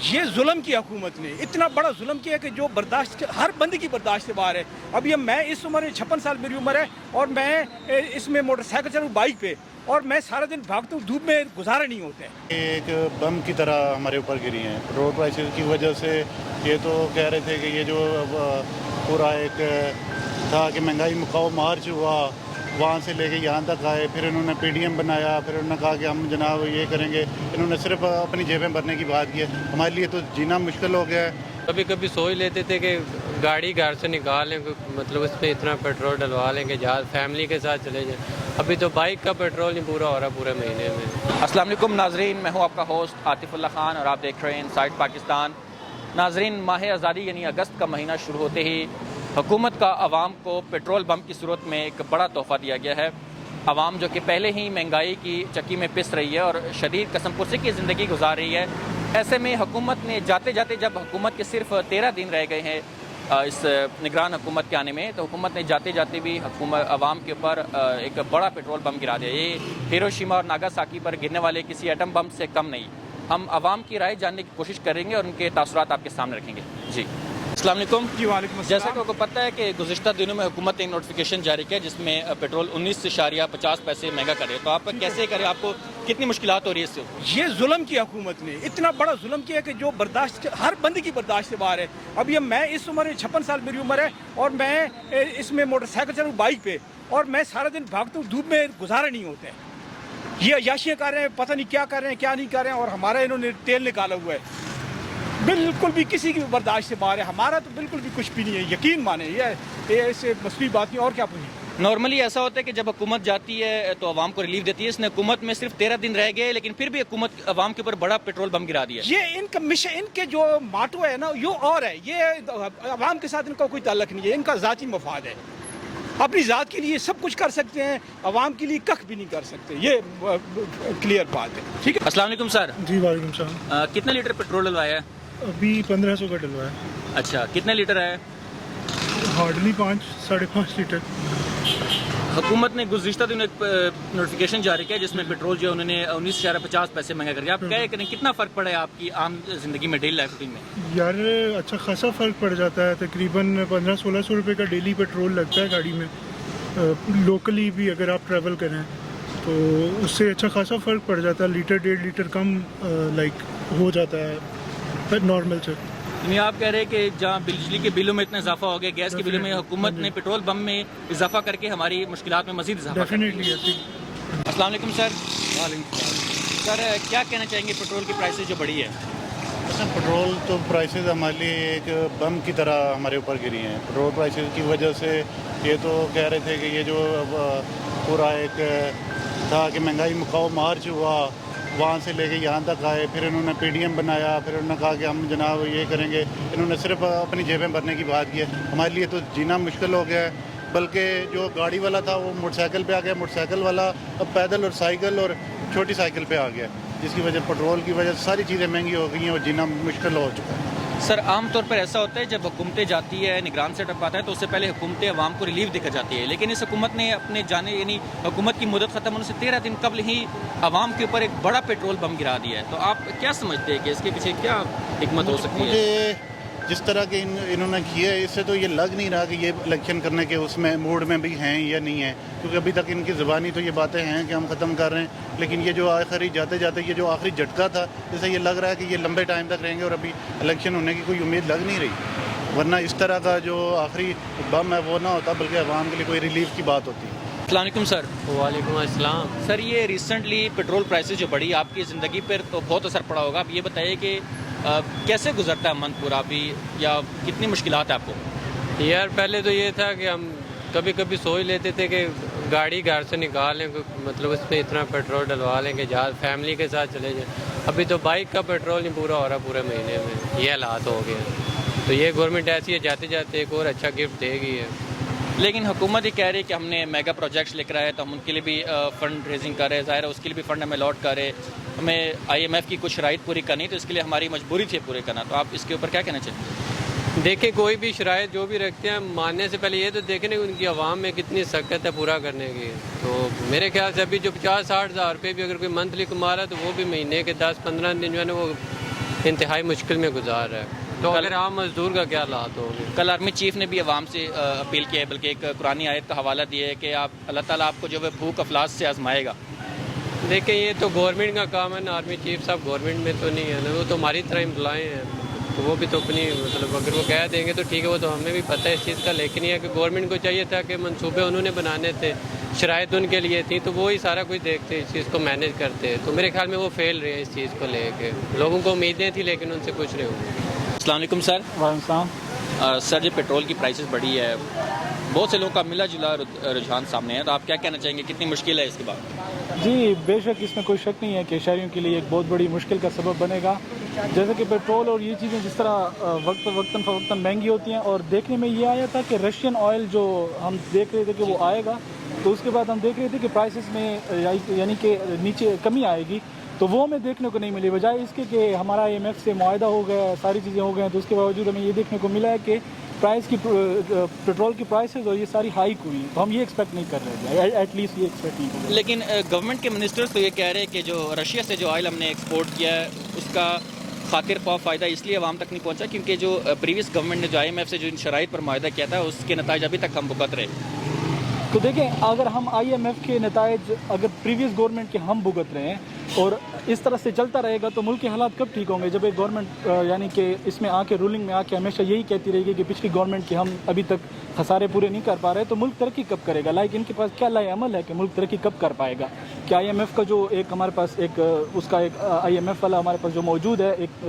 یہ ظلم کی حکومت نے اتنا بڑا ظلم کیا کہ جو برداشت ہر بندے کی برداشت سے باہر ہے. اب یہ میں اس عمر 56 سال میری عمر ہے اور میں اس میں موٹر سائیکل چلاؤں بائک پہ اور میں سارا دن بھاگتا ہوں, دھوپ میں گزارا نہیں ہوتا ہے. ایک بم کی طرح ہمارے اوپر گری ہیں پیٹرول پرائسز کی وجہ سے. یہ تو کہہ رہے تھے کہ یہ جو پورا ایک تھا کہ مہنگائی مکاؤ مارچ ہوا, وہاں سے لے کے یہاں تک آئے, پھر انہوں نے پی ڈی ایم بنایا, پھر انہوں نے کہا کہ ہم جناب یہ کریں گے. انہوں نے صرف اپنی جیبیں بھرنے کی بات کی ہے. ہمارے لیے تو جینا مشکل ہو گیا ہے. کبھی کبھی سوچ لیتے تھے کہ گاڑی گھر سے نکالیں, مطلب اس پہ اتنا پیٹرول ڈلوا لیں کہ جہاز فیملی کے ساتھ چلے جائیں. ابھی تو بائک کا پیٹرول نہیں پورا ہو رہا پورے مہینے میں. السلام علیکم ناظرین, میں ہوں آپ کا ہوسٹ عاطف اللہ خان اور آپ دیکھ رہے ہیں انسائیڈ پاکستان. ناظرین, ماہ آزادی یعنی اگست کا مہینہ شروع ہوتے ہی حکومت کا عوام کو پیٹرول بم کی صورت میں ایک بڑا تحفہ دیا گیا ہے. عوام جو کہ پہلے ہی مہنگائی کی چکی میں پس رہی ہے اور شدید قسم پرسی کی زندگی گزار رہی ہے, ایسے میں حکومت نے جاتے جاتے, جب حکومت کے صرف 13 دن رہ گئے ہیں اس نگران حکومت کے آنے میں, تو حکومت نے جاتے جاتے بھی عوام کے اوپر ایک بڑا پیٹرول بم گرا دیا. یہ ہیروشیما اور ناگاساکی پر گرنے والے کسی ایٹم بم سے کم نہیں. ہم عوام کی رائے جاننے کی کوشش کریں گے اور ان کے تاثرات آپ کے سامنے رکھیں گے. جی السلام علیکم. جی وعلیکم السلام. جیسا کہ آپ کو پتہ ہے کہ گزشتہ دنوں میں حکومت نے ایک نوٹیفیکیشن جاری کیا جس میں پیٹرول 19.50 پیسے مہنگا کرے, تو آپ کیسے کریں, آپ کو کتنی مشکلات ہو رہی ہے اس سے؟ یہ ظلم کی حکومت نے اتنا بڑا ظلم کیا کہ جو برداشت ہر بندے کی برداشت سے باہر ہے. اب یہ میں اس عمر 56 سال میری عمر ہے اور میں اس میں موٹر سائیکل چلاؤں بائک پہ اور میں سارا دن بھاگتا ہوں, دھوپ میں گزارا نہیں ہوتا ہے. یہ عیاشیاں کر رہے ہیں, پتہ نہیں کیا کر رہے ہیں کیا نہیں کر رہے ہیں, اور ہمارا انہوں نے تیل نکالا ہوا ہے. بالکل بھی کسی کی برداشت سے باہر ہے. ہمارا تو بالکل بھی کچھ بھی نہیں ہے, یقین مانیں. یہ ایسے مسئلہ بات نہیں. اور کیا پوچھیں, نارملی ایسا ہوتا ہے کہ جب حکومت جاتی ہے تو عوام کو ریلیف دیتی ہے. اس نے حکومت میں صرف 13 دن رہ گئے لیکن پھر بھی حکومت عوام کے اوپر بڑا پیٹرول بم گرا دیا. یہ ان کا مشن, ان کے جو ماٹو ہے نا, یہ اور ہے. یہ عوام کے ساتھ ان کا کوئی تعلق نہیں ہے. ان کا ذاتی مفاد ہے. اپنی ذات کے لیے سب کچھ کر سکتے ہیں, عوام کے لیے کخ بھی نہیں کر سکتے. یہ کلیئر بات ہے. ٹھیک ہے. السلام علیکم سر. جی وعلیکم السلام. کتنے لیٹر پیٹرول ڈلوایا ہے؟ ابھی 1500 کا ڈلوایا. اچھا, کتنے لیٹر ہے؟ Hardly 5-5.5 litre. حکومت نے گزشتہ دن ایک نوٹیفیکیشن جاری کیا جس میں پیٹرول جو انہوں نے 19.50 پیسے مہنگا کر دیا. آپ کیا کریں, کتنا فرق پڑا ہے آپ کی عام زندگی میں, ڈیلی لائف روٹین میں؟ یار اچھا خاصا فرق پڑ جاتا ہے. تقریباً 1500-1600 روپے کا ڈیلی پیٹرول لگتا ہے گاڑی میں, لوکلی بھی اگر آپ ٹریول کریں تو اس سے اچھا خاصا فرق پڑ جاتا ہے. لیٹر 1.5 لیٹر کم لائک ہو جاتا ہے نارمل سے. یعنی آپ کہہ رہے ہیں کہ جہاں بجلی کے بلوں میں اتنا اضافہ ہو گیا, گیس کے بلوں میں, حکومت نے پیٹرول بم میں اضافہ کر کے ہماری مشکلات میں مزید اضافہ کر دیا. ڈیفینیٹلی. السلام علیکم سر. وعلیکم السلام. سر کیا کہنا چاہیں گے پیٹرول کی پرائسز جو بڑھی ہے؟ پیٹرول تو پرائسز ہمارے لیے ایک بم کی طرح ہمارے اوپر گری ہیں. پیٹرول پرائسز کی وجہ سے. یہ تو کہہ رہے تھے کہ یہ جو پورا ایک تھا کہ مہنگائی مکاؤ مارچ ہوا, وہاں سے لے کے یہاں تک آئے, پھر انہوں نے پی ڈی ایم بنایا, پھر انہوں نے کہا کہ ہم جناب یہ کریں گے. انہوں نے صرف اپنی جیبیں بھرنے کی بات کی ہے. ہمارے لیے تو جینا مشکل ہو گیا ہے. بلکہ جو گاڑی والا تھا وہ موٹر سائیکل پہ آ گیا, موٹر سائیکل والا اب پیدل اور سائیکل اور چھوٹی سائیکل پہ آ گیا, جس کی وجہ پیٹرول کی وجہ سے ساری چیزیں مہنگی ہو گئی ہیں اور جینا مشکل ہو چکا ہے. سر عام طور پر ایسا ہوتا ہے جب حکومتیں جاتی ہے, نگران سے ٹکراتا ہے تو اس سے پہلے حکومتیں عوام کو ریلیف دے کر جاتی ہے, لیکن اس حکومت نے اپنے جانے یعنی حکومت کی مدت ختم ہونے سے 13 دن قبل ہی عوام کے اوپر ایک بڑا پیٹرول بم گرا دیا ہے. تو آپ کیا سمجھتے ہیں کہ اس کے پیچھے کیا حکمت ہو سکتی ہے؟ مجھے جس طرح کے انہوں نے کیا ہے, اس سے تو یہ لگ نہیں رہا کہ یہ الیکشن کرنے کے اس میں موڈ میں بھی ہیں یا نہیں ہیں, کیونکہ ابھی تک ان کی زبانی تو یہ باتیں ہیں کہ ہم ختم کر رہے ہیں, لیکن یہ جو آخری جاتے جاتے یہ جو آخری جھٹکا تھا, جیسے یہ لگ رہا ہے کہ یہ لمبے ٹائم تک رہیں گے اور ابھی الیکشن ہونے کی کوئی امید لگ نہیں رہی. ورنہ اس طرح کا جو آخری بم ہے وہ نہ ہوتا, بلکہ عوام کے لیے کوئی ریلیف کی بات ہوتی. السلام علیکم سر. وعلیکم السلام. سر یہ ریسنٹلی پیٹرول پرائسز جو بڑھی, آپ کی زندگی پر تو بہت اثر پڑا ہوگا. آپ یہ بتائیے کہ کیسے گزرتا ہے منتھ پورا ابھی, یا کتنی مشکلات ہیں آپ کو؟ یار پہلے تو یہ تھا کہ ہم کبھی کبھی سوچ لیتے تھے کہ گاڑی گھر سے نکالیں, مطلب اس پہ اتنا پیٹرول ڈلوا لیں کہ جہاز فیملی کے ساتھ چلے جائیں. ابھی تو بائک کا پیٹرول نہیں پورا ہو رہا پورے مہینے میں. یہ حالات ہو گئے. تو یہ گورنمنٹ ایسی ہے, جاتے جاتے ایک اور اچھا گفٹ دے گی ہے. لیکن حکومت یہ کہہ رہی ہے کہ ہم نے میگا پروجیکٹس لے کر آئے تو ہم ان کے لیے بھی فنڈ ریزنگ کر رہے ہیں. ظاہر ہے اس کے لیے بھی فنڈ ہمیں الاٹ کر رہے, ہمیں IMF کی کچھ شرائط پوری کرنی, تو اس کے لیے ہماری مجبوری تھی پورے کرنا. تو آپ اس کے اوپر کیا کہنا چاہیں؟ دیکھیں کوئی بھی شرائط جو بھی رکھتے ہیں, ماننے سے پہلے یہ تو دیکھیں ان کی عوام میں کتنی سخت ہے پورا کرنے کی. تو میرے خیال سے ابھی جو 50-60 ہزار روپے بھی اگر کوئی منتھلی کما رہا ہے تو وہ بھی مہینے کے 10-15 دن جو ہے نا وہ انتہائی مشکل میں گزار رہا ہے. تو اگر عام مزدور کا کیا حالات ہوں گے؟ کل آرمی چیف نے بھی عوام سے اپیل کیا ہے، بلکہ ایک قرآنی آیت کا حوالہ دیا ہے کہ اللہ تعالیٰ آپ کو جو ہے بھوک افلاس سے آزمائے گا. دیکھیں یہ تو گورنمنٹ کا کام ہے نا، آرمی چیف صاحب گورنمنٹ میں تو نہیں ہے نا، وہ تو ہماری طرح امپلائی ہیں. تو وہ بھی تو اپنی مطلب اگر وہ کہہ دیں گے تو ٹھیک ہے، وہ تو ہمیں بھی پتہ ہے اس چیز کا. لیکن یہ کہ گورنمنٹ کو چاہیے تھا کہ منصوبے انہوں نے بنانے تھے، شرائط ان کے لیے تھی، تو وہی سارا کچھ دیکھتے اس چیز کو مینیج کرتے. تو میرے خیال میں وہ فیل رہے ہیں اس چیز کو لے کے. لوگوں کو امیدیں تھیں لیکن ان سے کچھ نہیں ہوئی. السلام علیکم سر. وعلیکم السلام. سر جو پیٹرول کی پرائسز بڑھی ہے، بہت سے لوگوں کا ملا جلا رجحان سامنے ہے، تو آپ کیا کہنا چاہیں گے، کتنی مشکل ہے اس کے بعد؟ جی بے شک اس میں کوئی شک نہیں ہے کہ شہریوں کے لیے ایک بہت بڑی مشکل کا سبب بنے گا. جیسے کہ پیٹرول اور یہ چیزیں جس طرح وقتاً فوقتاً مہنگی ہوتی ہیں، اور دیکھنے میں یہ آیا تھا کہ رشین آئل جو ہم دیکھ رہے تھے کہ وہ آئے گا، تو اس کے بعد ہم دیکھ رہے تھے کہ پرائسز میں یعنی کہ نیچے کمی آئے گی، تو وہ ہمیں دیکھنے کو نہیں ملی. بجائے اس کے کہ ہمارا IMF سے معاہدہ ہو گیا، ساری چیزیں ہو گئی ہیں، تو اس کے باوجود ہمیں یہ دیکھنے کو ملا ہے کہ پیٹرول کی پرائسز اور یہ ساری ہائیک ہوئی. تو ہم یہ ایکسپیکٹ نہیں کر رہے تھے، ایٹ لیسٹ یہ ایکسپیکٹ نہیں کر رہے. لیکن گورنمنٹ کے منسٹرز تو یہ کہہ رہے ہیں کہ جو رشیا سے جو آئل ہم نے ایکسپورٹ کیا ہے اس کا خاطر خواہ فائدہ اس لیے عوام تک نہیں پہنچا کیونکہ جو پریویس گورنمنٹ نے جو IMF سے جو ان شرائط پر معاہدہ کیا تھا اس کے نتائج ابھی تک ہم بھگت رہے. تو دیکھیں اگر ہم IMF کے نتائج اگر پریویس گورنمنٹ کے ہم بھگت رہے ہیں اور اس طرح سے چلتا رہے گا تو ملک کے حالات کب ٹھیک ہوں گے؟ جب ایک گورنمنٹ یعنی کہ اس میں آ کے رولنگ میں آ کے ہمیشہ یہی کہتی رہے گی کہ پچھلی گورنمنٹ کے ہم ابھی تک خسارے پورے نہیں کر پا رہے، تو ملک ترقی کب کرے گا؟ ان کے پاس کیا لائے عمل ہے کہ ملک ترقی کب کر پائے گا؟ کہ IMF کا جو ایک ہمارے پاس ایک اس کا ایک IMF والا ہمارے پاس جو موجود ہے ایک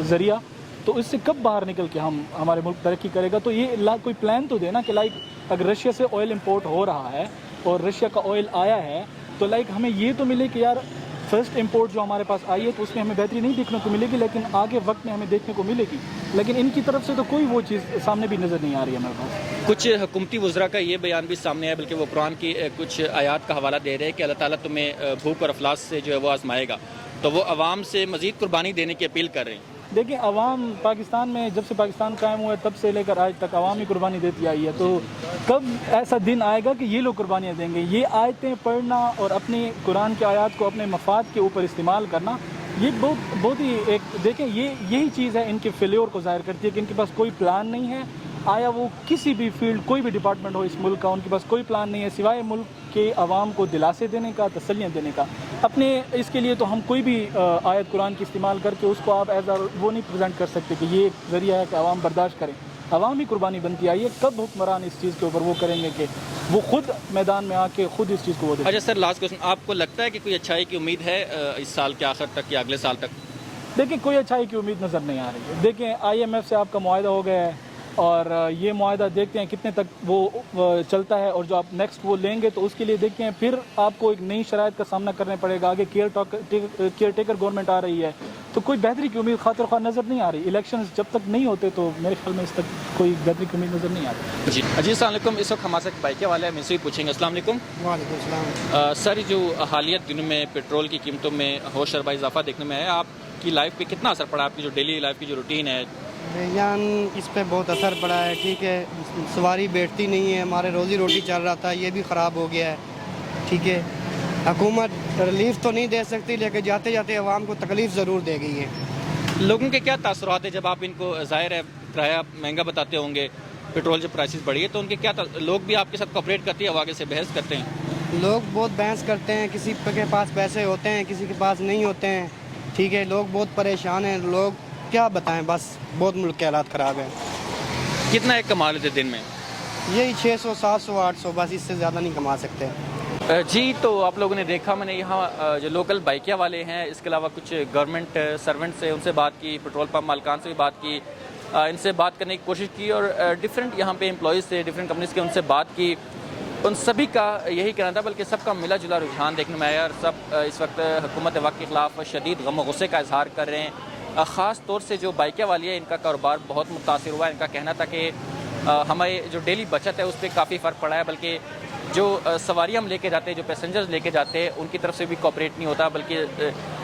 ذریعہ، تو اس سے کب باہر نکل کے ہمارے ملک ترقی کرے گا؟ تو یہ کوئی پلان تو دینا کہ اگر رشیا سے آئل امپورٹ ہو رہا ہے اور رشیا کا آئل آیا ہے تو ہمیں یہ تو ملے کہ یار فرسٹ امپورٹ جو ہمارے پاس آئی ہے تو اس میں ہمیں بہتری نہیں دیکھنے کو ملے گی، لیکن آگے وقت میں ہمیں دیکھنے کو ملے گی. لیکن ان کی طرف سے تو کوئی وہ چیز سامنے بھی نظر نہیں آ رہی ہے ہمارے پاس. کچھ حکومتی وزراء کا یہ بیان بھی سامنے ہے، بلکہ وہ قرآن کی کچھ آیات کا حوالہ دے رہے ہیں کہ اللہ تعالیٰ تمہیں بھوک اور افلاس سے جو ہے وہ آزمائے گا، تو وہ عوام سے مزید قربانی دینے کی اپیل کر رہے ہیں. دیکھیں عوام پاکستان میں جب سے پاکستان قائم ہوا ہے تب سے لے کر آج تک عوام ہی قربانی دیتی آئی ہے. تو کب ایسا دن آئے گا کہ یہ لوگ قربانیاں دیں گے؟ یہ آیتیں پڑھنا اور اپنی قرآن کی آیات کو اپنے مفاد کے اوپر استعمال کرنا، یہ بہت ہی ایک دیکھیں یہی چیز ہے ان کے فیلیور کو ظاہر کرتی ہے کہ ان کے پاس کوئی پلان نہیں ہے. آیا وہ کسی بھی فیلڈ کوئی بھی ڈپارٹمنٹ ہو اس ملک کا، ان کے پاس کوئی پلان نہیں ہے سوائے ملک کے عوام کو دلاسے دینے کا، تسلیاں دینے کا. اپنے اس کے لیے تو ہم کوئی بھی آیت قرآن کی استعمال کر کے اس کو آپ ایز وہ نہیں پریزنٹ کر سکتے کہ یہ ایک ذریعہ ہے کہ عوام برداشت کریں. عوام ہی قربانی بنتی آئی ہے. کب حکمران اس چیز کے اوپر وہ کریں گے کہ وہ خود میدان میں آ کے خود اس چیز کو وہ دیں؟ اچھا سر، لاسٹ کوسچن، آپ کو لگتا ہے کہ کوئی اچھائی کی امید ہے اس سال کے آخر تک یا اگلے سال تک؟ دیکھیں کوئی اچھائی کی امید نظر نہیں آ رہی ہے. دیکھیں IMF سے آپ کا معاہدہ ہو گیا ہے اور یہ معاہدہ دیکھتے ہیں کتنے تک وہ چلتا ہے، اور جو آپ نیکسٹ وہ لیں گے تو اس کے لیے دیکھتے ہیں پھر آپ کو ایک نئی شرائط کا سامنا کرنا پڑے گا. آگے کیئر ٹیکر گورنمنٹ آ رہی ہے تو کوئی بہتری کی امید خاطر خواہ نظر نہیں آ رہی. الیکشنز جب تک نہیں ہوتے تو میرے خیال میں اس تک کوئی بہتری کی امید نظر نہیں آتی. جی السلام علیکم. اس وقت ہمارے ساتھ بائک والے ہیں، میں سے پوچھیں گے. السلام علیکم. وعلیکم السلام. سر جو حالیہ دنوں میں پیٹرول کی قیمتوں میں ہوش شربہ اضافہ دیکھنے میں ہے، آپ کی لائف پہ کتنا اثر پڑا؟ آپ کی جو ڈیلی لائف کی جو روٹین ہے بیان اس پہ بہت اثر پڑا ہے. ٹھیک ہے، سواری بیٹھتی نہیں ہے، ہمارے روزی روٹی چل رہا تھا یہ بھی خراب ہو گیا ہے. ٹھیک ہے، حکومت ریلیف تو نہیں دے سکتی لیکن جاتے جاتے عوام کو تکلیف ضرور دے گئی ہے. لوگوں کے کیا تاثرات ہیں جب آپ ان کو ظاہر ہے کرایہ مہنگا بتاتے ہوں گے، پیٹرول جب پرائسز بڑھی ہے تو ان کے کیا لوگ بھی آپ کے ساتھ کوپریٹ کرتی ہے، اب آگے سے بحث کرتے ہیں؟ لوگ بہت بحث کرتے ہیں، کسی کے پاس پیسے ہوتے ہیں کسی کے پاس نہیں ہوتے ہیں. ٹھیک ہے، لوگ بہت پریشان ہیں. لوگ کیا بتائیں، بس بہت ملک کے حالات خراب ہیں. کتنا ایک کما لیتے دن میں؟ یہی 600 700 800، بس اس سے زیادہ نہیں کما سکتے. جی تو آپ لوگوں نے دیکھا، میں نے یہاں جو لوکل بائکیا والے ہیں، اس کے علاوہ کچھ گورنمنٹ سرونٹ سے ان سے بات کی، پیٹرول پمپ مالکان سے بھی بات کی، ان سے بات کرنے کی کوشش کی، اور ڈفرینٹ یہاں پہ امپلائیز سے ڈفرینٹ کمپنیز کے ان سے بات کی. ان سبھی کا یہی کہنا تھا، بلکہ سب کا ملا جلا رجحان دیکھنے میں آیا، اور سب اس وقت حکومت وقت کے خلاف شدید غم و غصے کا اظہار کر رہے ہیں. خاص طور سے جو بائکیا والی ہے ان کا کاروبار بہت متاثر ہوا ہے. ان کا کہنا تھا کہ ہماری جو ڈیلی بچت ہے اس پہ کافی فرق پڑا ہے، بلکہ جو سواریاں ہم لے کے جاتے ہیں، جو پیسنجرز لے کے جاتے ہیں، ان کی طرف سے بھی کوآپریٹ نہیں ہوتا، بلکہ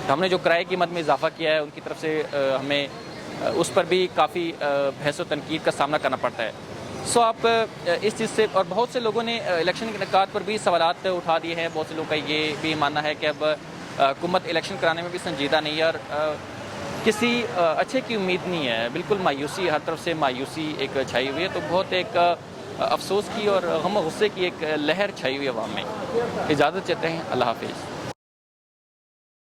ہم نے جو کرائے قیمت میں اضافہ کیا ہے ان کی طرف سے ہمیں اس پر بھی کافی بحث و تنقید کا سامنا کرنا پڑتا ہے. سو آپ اس چیز سے، اور بہت سے لوگوں نے الیکشن کے نکات پر بھی سوالات اٹھا دیے ہیں. بہت سے لوگوں کا یہ بھی ماننا ہے کہ اب حکومت الیکشن کرانے میں بھی سنجیدہ نہیں ہے، اور کسی اچھے کی امید نہیں ہے، بالکل مایوسی، ہر طرف سے مایوسی ایک چھائی ہوئی ہے. تو بہت ایک افسوس کی اور غم و غصے کی ایک لہر چھائی ہوئی عوام میں. اجازت چاہتے ہیں، اللہ حافظ.